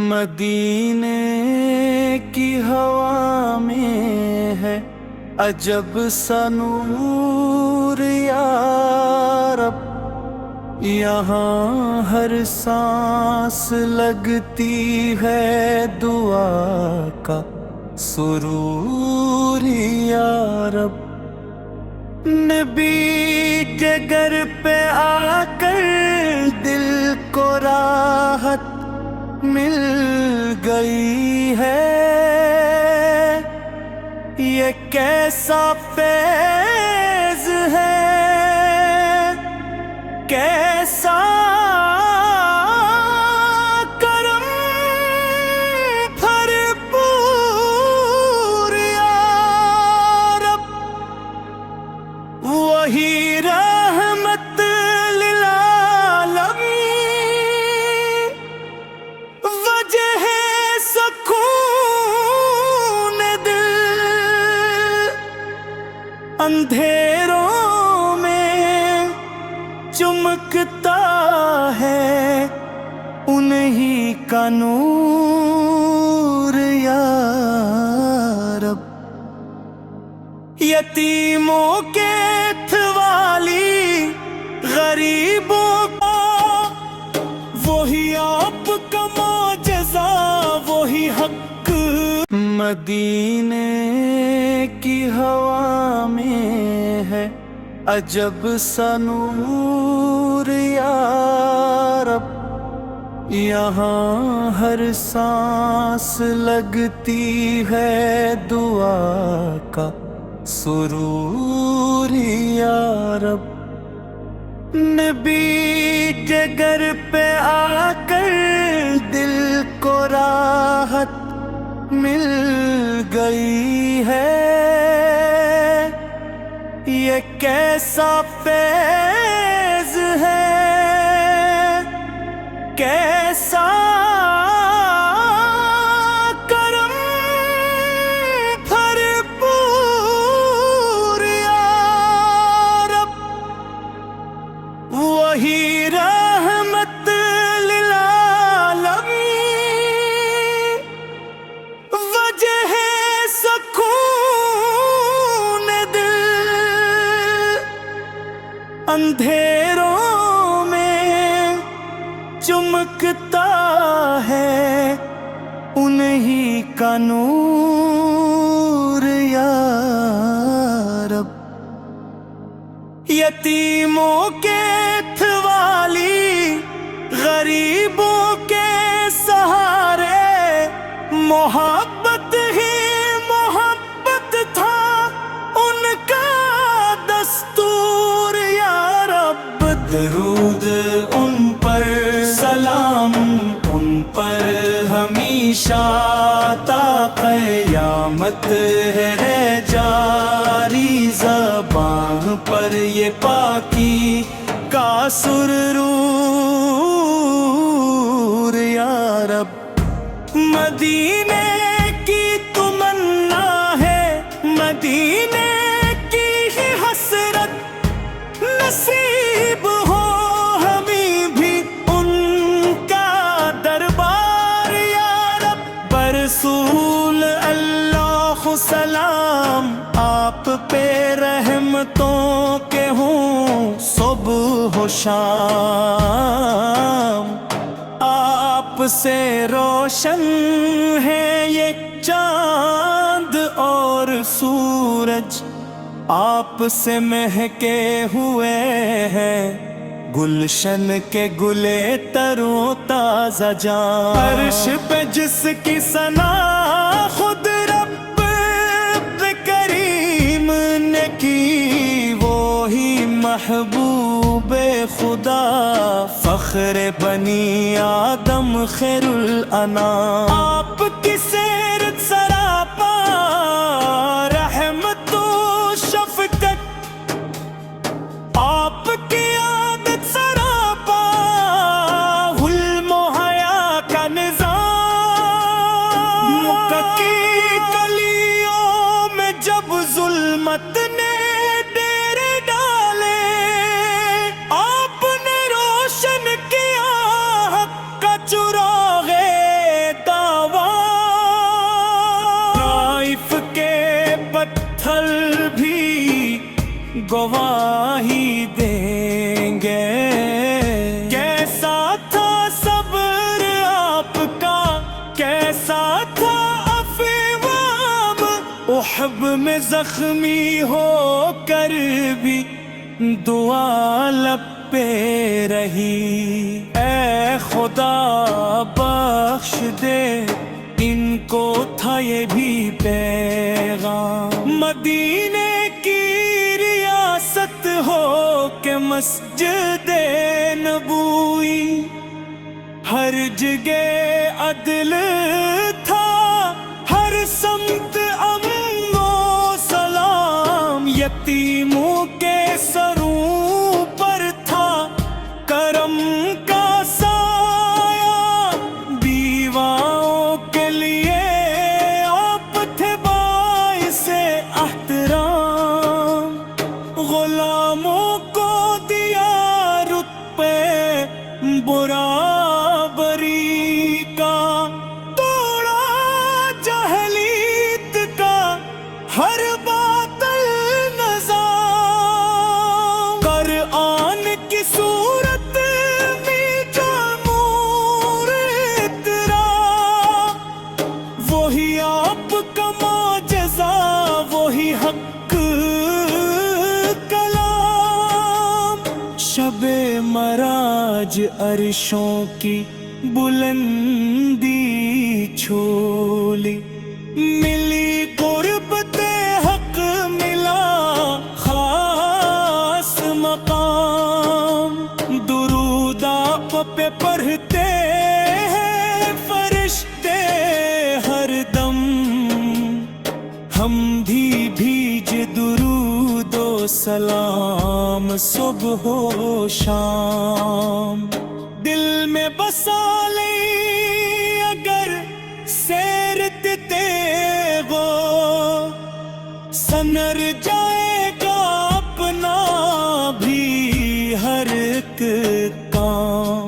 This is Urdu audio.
مدینے کی ہوا میں ہے عجب سا نور یا رب، یہاں ہر سانس لگتی ہے دعا کا سرور یا رب۔ نبی کے گھر پہ آ کر دل کو راحت مل گئی ہے، یہ کیسا فیض ہے، کیسا کرم بھرپور یا رب۔ وہی رحمت للعالمین، وجہ سکون دل، اندھیروں میں چمکتا ہے انہی کا نور یا رب۔ یتیموں کے تھوالی غریبوں کو، وہی آپ کا معجزہ، وہی حق۔ مدینے کی ہوا میں ہے عجب سا نور یا رب، یہاں ہر سانس لگتی ہے دعا کا سرور یا رب۔ نبی کے گھر پہ آ کر دل کو راحت مل گئی ہے، یہ کیسا فیض ہے، کیسا کرم بھرپور یا رب۔ وہی رحمت للعالمین، وجہ سکون دل، اندھیروں میں چمکتا ہے انہی کا نور یا رب۔ یتیموں کے تھوالی غریبوں کے سہارے، محبت ہی محبت تھا ان کا دستور یا رب۔ درود ان پر، سلام ان پر ہمیشہ تا قیامت ہے جاری، زبان پر یہ پاکی کا سرور یا رب۔ مدینے کی تمنا ہے، مدینے کی ہی حسرت، نصیب ہو ہمیں بھی ان کا دربار یا رب۔ برسول اللہ سلام آپ پہ رحمتوں کے ہوں صبح و شام، آپ سے روشن ہے یہ چاند اور سورج، آپ سے مہکے ہوئے ہیں گلشن کے گلے تر و تازہ جان۔ عرش پہ جس کی ثنا خود رب کریم نے کی، وہی محبوب خدا، فخر بنی آدم خیر الانام۔ آپ کی سیرت سراپا رحمت و شفقت، آپ کی عادت سراپا حلم و حیا کا نظام۔ مکہ کی گلیوں میں جب ظلمت نے ڈیرے ڈالے، آپ نے روشن کیا حق کا چراغ گواہی دیں گے۔ کیسا تھا صبر آپ کا، کیسا تھا عفو، احب میں زخمی ہو کر بھی دعا لب پہ رہی۔ اے خدا بخش دے ان کو تھا یہ بھی پیغام، مدینے کی ریاست ہو کہ مسجد نبوی، ہر جگہ عدل تھا، ہر سمت امن و سلام، یتیموں کے سروں پر تھا کرم کا سایہ، بیواؤں کے لیے آپ تھے باعث احترام، غلاموں کو دیا رتبے برابری کا، توڑا جاہلیت کا ہر باطل نظام، قرآن کی صورت میں جامور اترا، وہی آپ کا معجزہ، وہی حق کلام، شب معراج عرشوں کی بلندی چھولی، ملی قربت حق، ملا خاص مقام، درود آپ پہ پڑھتے ہیں فرشتے ہر دم، ہم بھی بھیج درود و سلام صبح و شام، دل میں بسا لیں اگر سیرت تیغو، سنر جائے گا اپنا بھی ہر ایک کام،